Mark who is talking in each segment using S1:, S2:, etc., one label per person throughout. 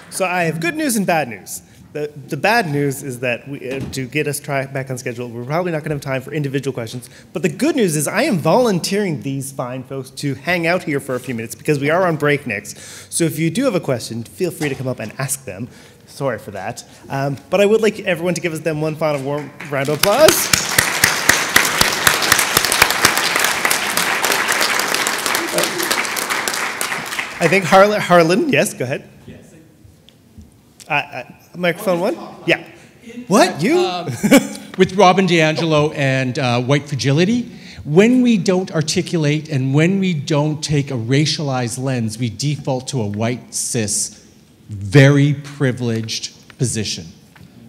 S1: So I have good news and bad news. The bad news is that to get us back on schedule, we're probably not going to have time for individual questions. But the good news is I am volunteering these fine folks to hang out here for a few minutes because we are on break next. So if you do have a question, feel free to come up and ask them. Sorry for that. But I would like everyone to give us them one final warm round of applause. I think Harlan, yes, go ahead. Yes. Microphone one? Yeah. What? You?
S2: With Robin DiAngelo and white fragility, when we don't articulate and when we don't take a racialized lens, we default to a white, cis, very privileged position.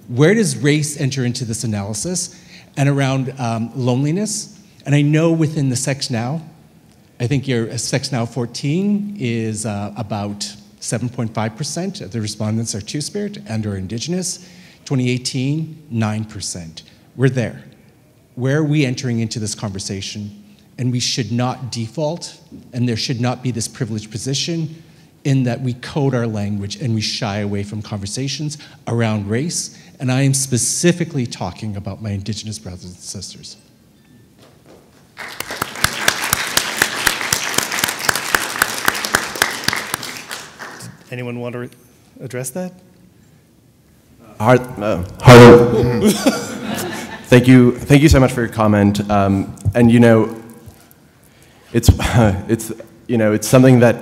S2: Where does race enter into this analysis? And around loneliness, and I know within the Sex Now, I think your Sex Now 14 is about 7.5% of the respondents are Two-Spirit and or Indigenous. 2018, 9%. We're there. Where are we entering into this conversation? And we should not default, and there should not be this privileged position in that we code our language and we shy away from conversations around race. And I am specifically talking about my Indigenous brothers and sisters.
S1: Anyone want to address that?
S3: Harlan, thank you so much for your comment. And you know, it's something that,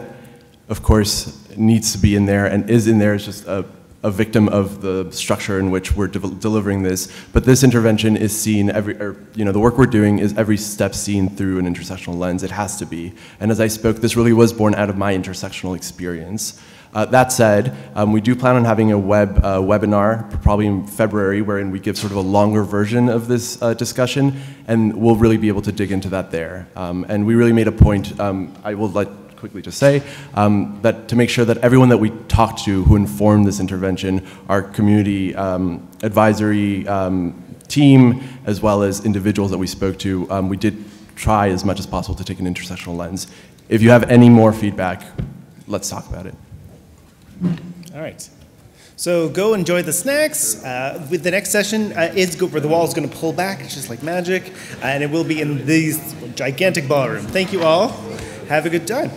S3: of course, needs to be in there and is in there. It's just a victim of the structure in which we're delivering this. But this intervention is seen the work we're doing is every step seen through an intersectional lens. It has to be. And as I spoke, this really was born out of my intersectional experience. That said, we do plan on having a webinar probably in February wherein we give sort of a longer version of this discussion, and we'll really be able to dig into that there. And we really made a point, I will quickly just say, that to make sure that everyone that we talked to who informed this intervention, our community advisory team, as well as individuals that we spoke to, we did try as much as possible to take an intersectional lens. If you have any more feedback, let's talk about it.
S1: All right. So go enjoy the snacks. With the next session is where the wall is going to pull back. It's just like magic. And it will be in these gigantic ballroom. Thank you all. Have a good time.